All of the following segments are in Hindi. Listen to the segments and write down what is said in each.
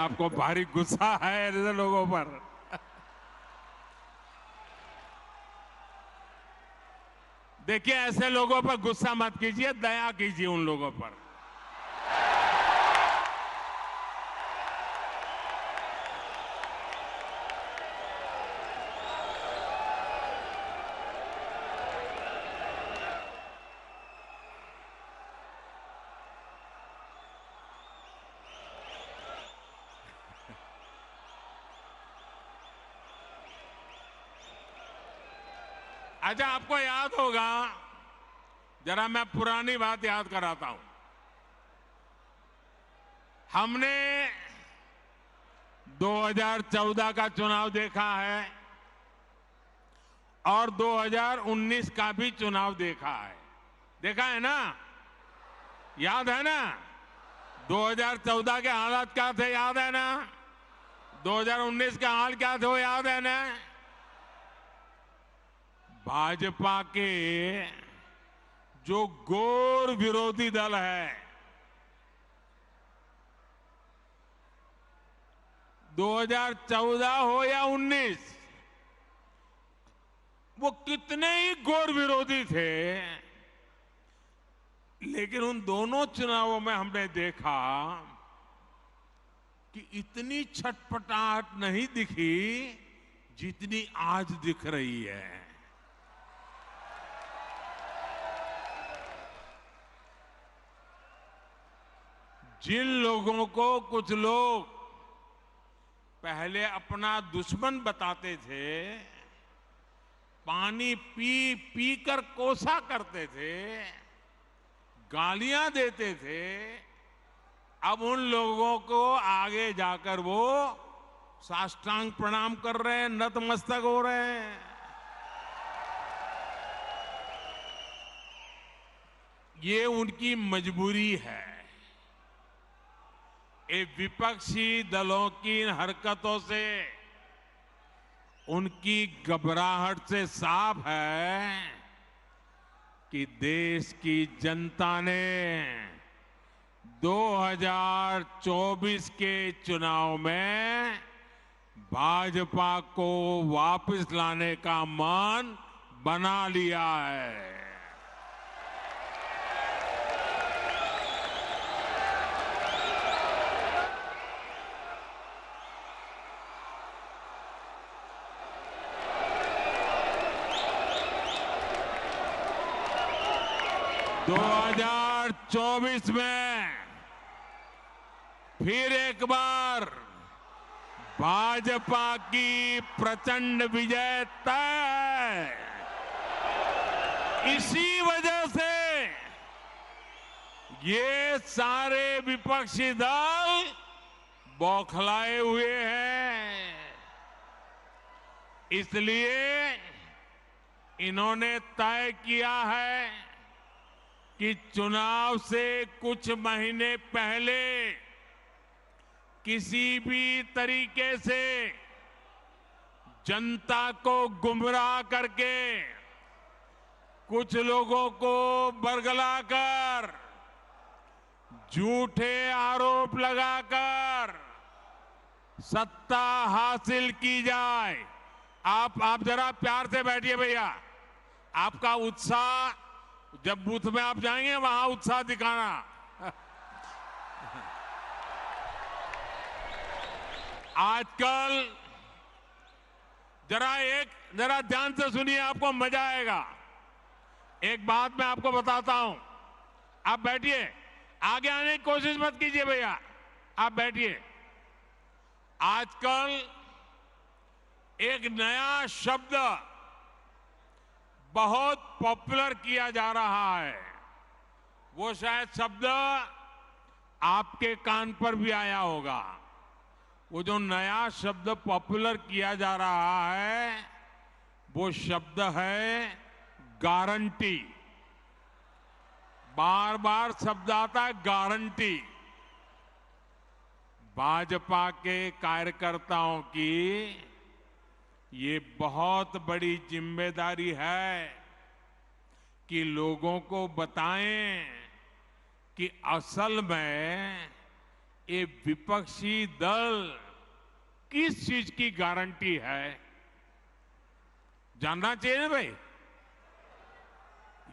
आपको भारी गुस्सा है ऐसे लोगों पर। देखिए, ऐसे लोगों पर गुस्सा मत कीजिए, दया कीजिए उन लोगों पर। अच्छा, आपको याद होगा, जरा मैं पुरानी बात याद कराता हूं। हमने 2014 का चुनाव देखा है और 2019 का भी चुनाव देखा है। देखा है ना? याद है ना? 2014 के हालात क्या थे, याद है ना? 2019 के हाल क्या थे, वो याद है ना? भाजपा के जो घोर विरोधी दल है, 2014 हो या 19, वो कितने ही घोर विरोधी थे, लेकिन उन दोनों चुनावों में हमने देखा कि इतनी छटपटाहट नहीं दिखी जितनी आज दिख रही है। जिन लोगों को कुछ लोग पहले अपना दुश्मन बताते थे, पानी पी पी कर कोसा करते थे, गालियां देते थे, अब उन लोगों को आगे जाकर वो साष्टांग प्रणाम कर रहे हैं, नतमस्तक हो रहे हैं। ये उनकी मजबूरी है। ये विपक्षी दलों की हरकतों से, उनकी घबराहट से साफ है कि देश की जनता ने 2024 के चुनाव में भाजपा को वापस लाने का मन बना लिया है। दो 2024 में फिर एक बार भाजपा की प्रचंड विजय तय है। इसी वजह से ये सारे विपक्षी दल बौखलाए हुए हैं। इसलिए इन्होंने तय किया है कि चुनाव से कुछ महीने पहले किसी भी तरीके से जनता को गुमराह करके, कुछ लोगों को बरगलाकर, झूठे आरोप लगाकर सत्ता हासिल की जाए। आप जरा प्यार से बैठिए भैया। आपका उत्साह, जब बूथ में आप जाएंगे वहां उत्साह दिखाना। आजकल जरा ध्यान से सुनिए, आपको मजा आएगा। एक बात मैं आपको बताता हूं। आप बैठिए, आगे आने की कोशिश मत कीजिए भैया, आप बैठिए। आजकल एक नया शब्द बहुत पॉपुलर किया जा रहा है। वो शायद शब्द आपके कान पर भी आया होगा। वो जो नया शब्द पॉपुलर किया जा रहा है, वो शब्द है गारंटी। बार बार शब्द आता है गारंटी। भाजपा के कार्यकर्ताओं की ये बहुत बड़ी जिम्मेदारी है कि लोगों को बताएं कि असल में ये विपक्षी दल किस चीज की गारंटी है, जानना चाहिए ना भाई।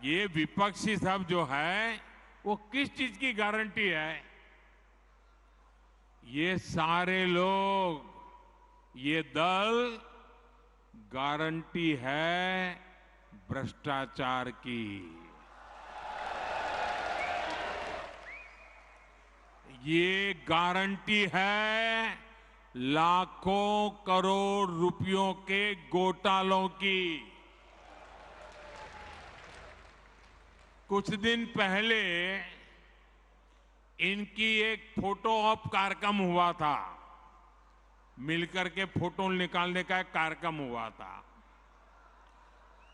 ये विपक्षी सब जो है वो किस चीज की गारंटी है? ये सारे लोग, ये दल गारंटी है भ्रष्टाचार की। ये गारंटी है लाखों करोड़ रुपयों के घोटालों की। कुछ दिन पहले इनकी एक फोटो ऑप कार्यक्रम हुआ था, मिलकर के फोटो निकालने का एक कार्यक्रम हुआ था।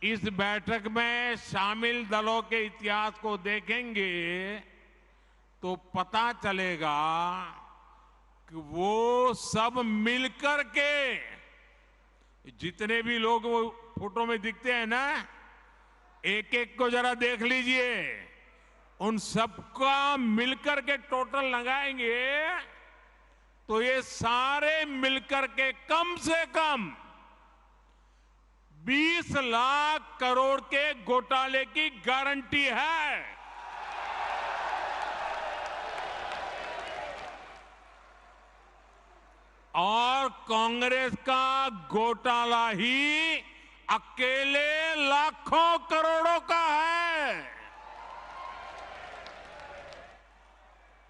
इस बैठक में शामिल दलों के इतिहास को देखेंगे तो पता चलेगा कि वो सब मिलकर के, जितने भी लोग वो फोटो में दिखते हैं ना, एक एक को जरा देख लीजिए, उन सबका मिलकर के टोटल लगाएंगे तो ये सारे मिलकर के कम से कम 20 लाख करोड़ के घोटाले की गारंटी है। और कांग्रेस का घोटाला ही अकेले लाखों करोड़ों का है।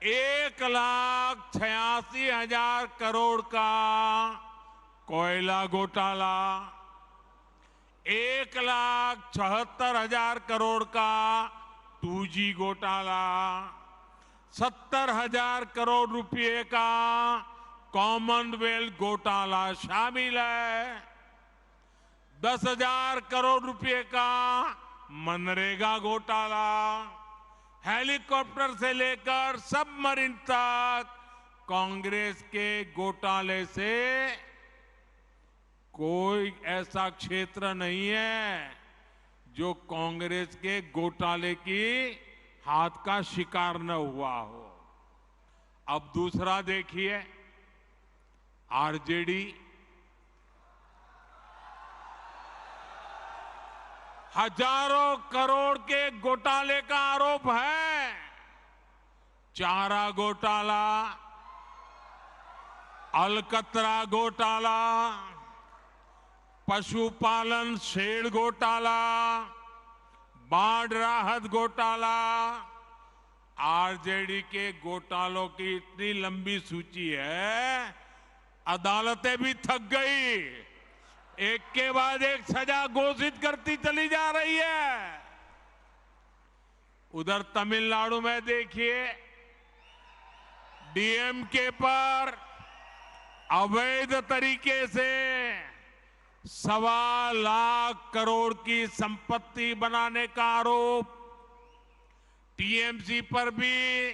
1,86,000 करोड़ का कोयला घोटाला, 1,76,000 करोड़ का 2G घोटाला, 70,000 करोड़ रुपए का कॉमनवेल्थ घोटाला शामिल है, 10,000 करोड़ रुपए का मनरेगा घोटाला, हेलीकॉप्टर से लेकर सबमरीन तक कांग्रेस के घोटाले से कोई ऐसा क्षेत्र नहीं है जो कांग्रेस के घोटाले की हाथ का शिकार न हुआ हो। अब दूसरा देखिए, आरजेडी, हजारों करोड़ के घोटाले का आरोप है। चारा घोटाला, अलकतरा घोटाला, पशुपालन शेड घोटाला, बाढ़ राहत घोटाला। आरजेडी के घोटालों की इतनी लंबी सूची है, अदालतें भी थक गई, एक के बाद एक सजा घोषित करती चली जा रही है। उधर तमिलनाडु में देखिए, डीएमके पर अवैध तरीके से 1.25 लाख करोड़ की संपत्ति बनाने का आरोप, टीएमसी पर भी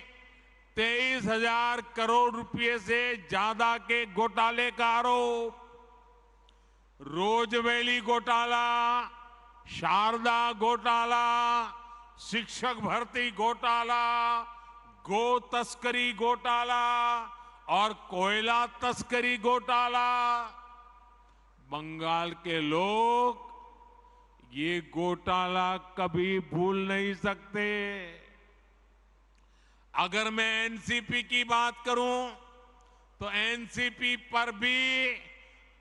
23,000 करोड़ रुपए से ज्यादा के घोटाले का आरोप, रोजवेली घोटाला, शारदा घोटाला, शिक्षक भर्ती घोटाला, गो तस्करी घोटाला और कोयला तस्करी घोटाला। बंगाल के लोग ये घोटाला कभी भूल नहीं सकते। अगर मैं एनसीपी की बात करूं तो एनसीपी पर भी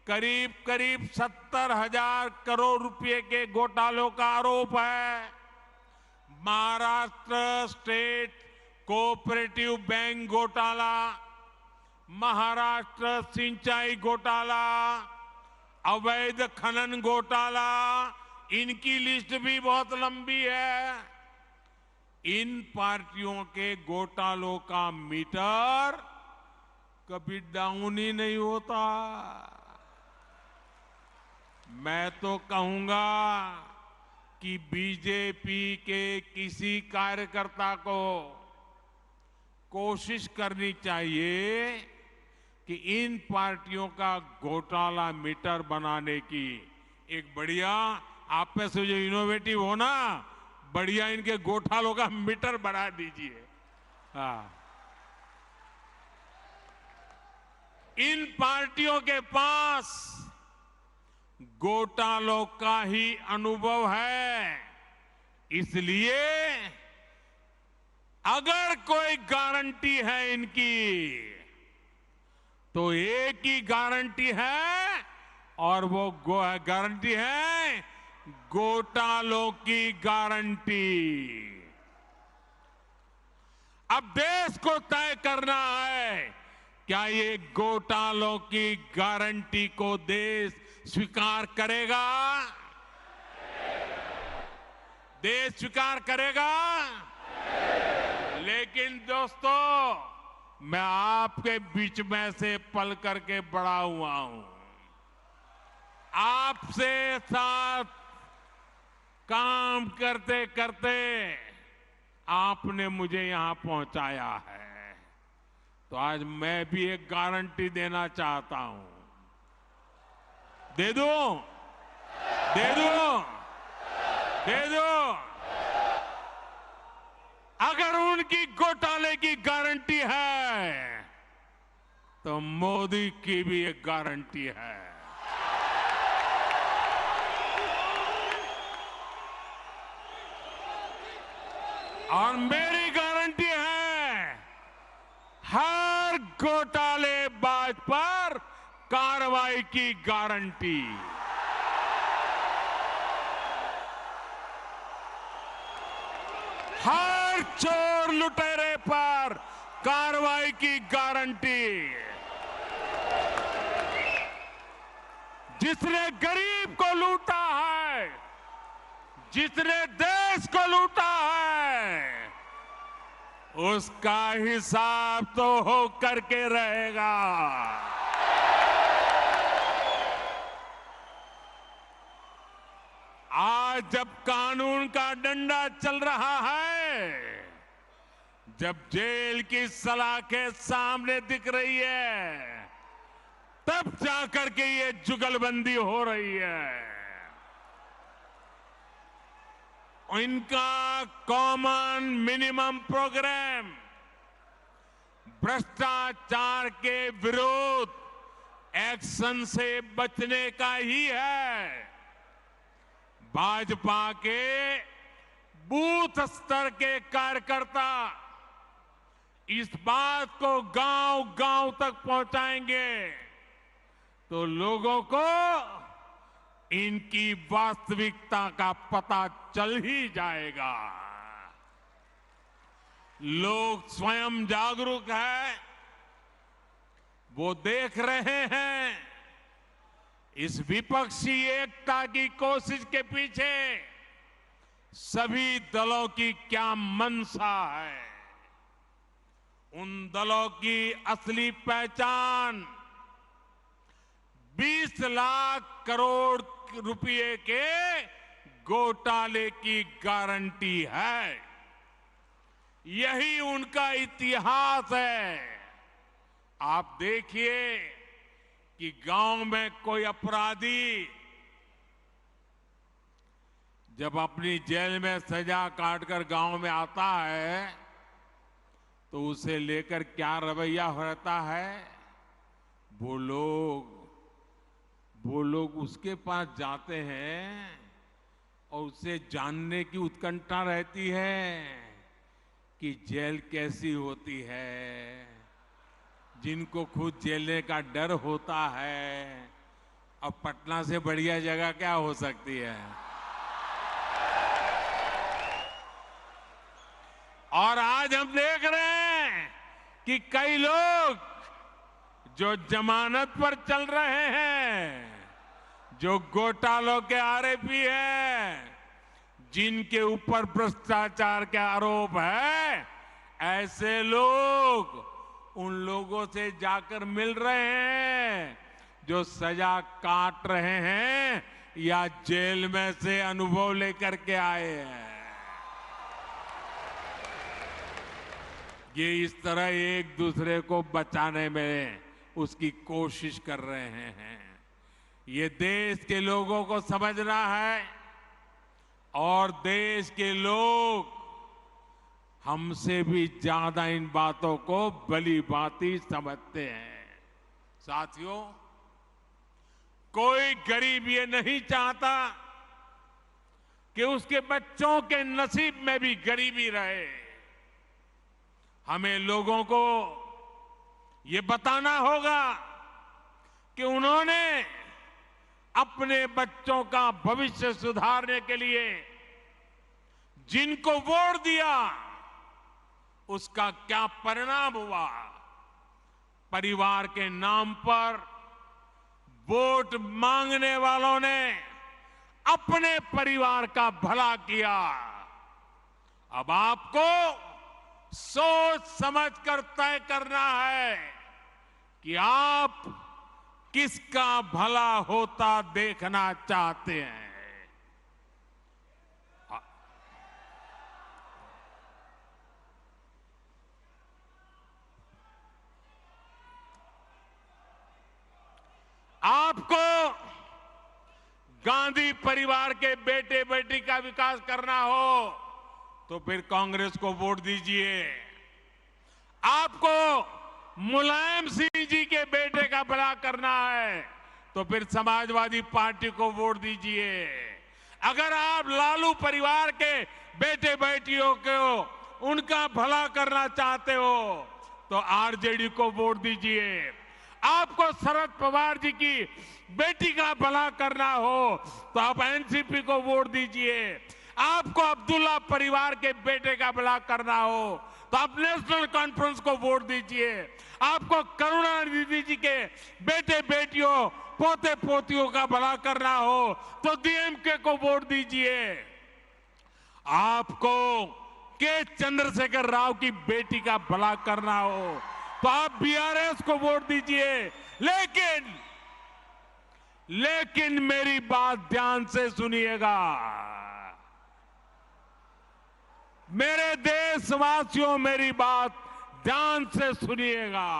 करीब करीब 70,000 करोड़ रुपए के घोटालों का आरोप है। महाराष्ट्र स्टेट कोऑपरेटिव बैंक घोटाला, महाराष्ट्र सिंचाई घोटाला, अवैध खनन घोटाला, इनकी लिस्ट भी बहुत लंबी है। इन पार्टियों के घोटालों का मीटर कभी डाउन ही नहीं होता। मैं तो कहूंगा कि बीजेपी के किसी कार्यकर्ता को कोशिश करनी चाहिए कि इन पार्टियों का घोटाला मीटर बनाने की एक बढ़िया, आप में से जो इनोवेटिव हो ना, बढ़िया इनके घोटालों का मीटर बना दीजिए। हाँ, इन पार्टियों के पास घोटालों का ही अनुभव है। इसलिए अगर कोई गारंटी है इनकी, तो एक ही गारंटी है, और वो गारंटी है घोटालों की गारंटी। अब देश को तय करना है, क्या ये घोटालों की गारंटी को देश स्वीकार करेगा? देश स्वीकार करेगा? लेकिन दोस्तों, मैं आपके बीच में से पल करके बड़ा हुआ हूं। आपसे साथ काम करते करते आपने मुझे यहां पहुंचाया है, तो आज मैं भी एक गारंटी देना चाहता हूं। दे दो, दे दो, दे दो। अगर उनकी घोटाले की गारंटी है, तो मोदी की भी एक गारंटी है। और मेरी गारंटी है, हर घोटालेबाज पर कार्रवाई की गारंटी। हर चोर लुटेरे पर कार्रवाई की गारंटी। जिसने गरीब को लूटा है, जिसने देश को लूटा है, उसका हिसाब तो हो करके रहेगा। आज जब कानून का डंडा चल रहा है, जब जेल की सलाखें सामने दिख रही है, तब जाकर के ये जुगलबंदी हो रही है। इनका कॉमन मिनिमम प्रोग्राम भ्रष्टाचार के विरुद्ध एक्शन से बचने का ही है। भाजपा के बूथ स्तर के कार्यकर्ता इस बात को गांव-गांव तक पहुंचाएंगे, तो लोगों को इनकी वास्तविकता का पता चल ही जाएगा। लोग स्वयं जागरूक हैं, वो देख रहे हैं इस विपक्षी एकता की कोशिश के पीछे सभी दलों की क्या मंशा है। उन दलों की असली पहचान 20 लाख करोड़ रुपए के घोटाले की गारंटी है। यही उनका इतिहास है। आप देखिए कि गांव में कोई अपराधी जब अपनी जेल में सजा काटकर गांव में आता है, तो उसे लेकर क्या रवैया रहता है। वो लोग उसके पास जाते हैं और उसे जानने की उत्कंठा रहती है कि जेल कैसी होती है। जिनको खुद जेलने का डर होता है, अब पटना से बढ़िया जगह क्या हो सकती है। और आज हम देख रहे हैं कि कई लोग जो जमानत पर चल रहे हैं, जो घोटालों के आरोपी हैं, जिनके ऊपर भ्रष्टाचार के आरोप है, ऐसे लोग उन लोगों से जाकर मिल रहे हैं जो सजा काट रहे हैं या जेल में से अनुभव लेकर के आए हैं। ये इस तरह एक दूसरे को बचाने में उसकी कोशिश कर रहे हैं। ये देश के लोगों को समझना है और देश के लोग हमसे भी ज्यादा इन बातों को भली भांति समझते हैं। साथियों, कोई गरीब ये नहीं चाहता कि उसके बच्चों के नसीब में भी गरीबी रहे। हमें लोगों को ये बताना होगा कि उन्होंने अपने बच्चों का भविष्य सुधारने के लिए जिनको वोट दिया उसका क्या परिणाम हुआ। परिवार के नाम पर वोट मांगने वालों ने अपने परिवार का भला किया। अब आपको सोच समझकर तय करना है कि आप किसका भला होता देखना चाहते हैं। आपको गांधी परिवार के बेटे बेटी का विकास करना हो तो फिर कांग्रेस को वोट दीजिए। आपको मुलायम सिंह जी के बेटे का भला करना है तो फिर समाजवादी पार्टी को वोट दीजिए। अगर आप लालू परिवार के बेटे बेटियों को उनका भला करना चाहते हो तो आरजेडी को वोट दीजिए। आपको शरद पवार जी की बेटी का भला करना हो तो आप एनसीपी को वोट दीजिए। आपको अब्दुल्ला परिवार के बेटे का भला करना हो तो आप नेशनल कॉन्फ्रेंस को वोट दीजिए। आपको करुणानिधि जी के बेटे बेटियों पोते पोतियों का भला करना हो तो डीएमके को वोट दीजिए। आपको के चंद्रशेखर राव की बेटी का भला करना हो तो आप बीआरएस को वोट दीजिए। लेकिन मेरी बात ध्यान से सुनिएगा। मेरे देशवासियों, मेरी बात ध्यान से सुनिएगा।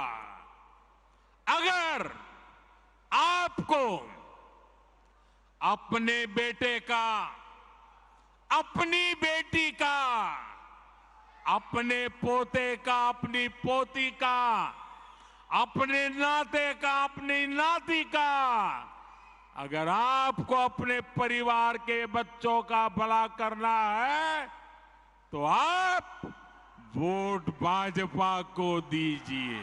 अगर आपको अपने बेटे का, अपनी बेटी का, अपने पोते का, अपनी पोती का, अपने नाते का, अपनी नाती का, अगर आपको अपने परिवार के बच्चों का भला करना है तो आप वोट भाजपा को दीजिए।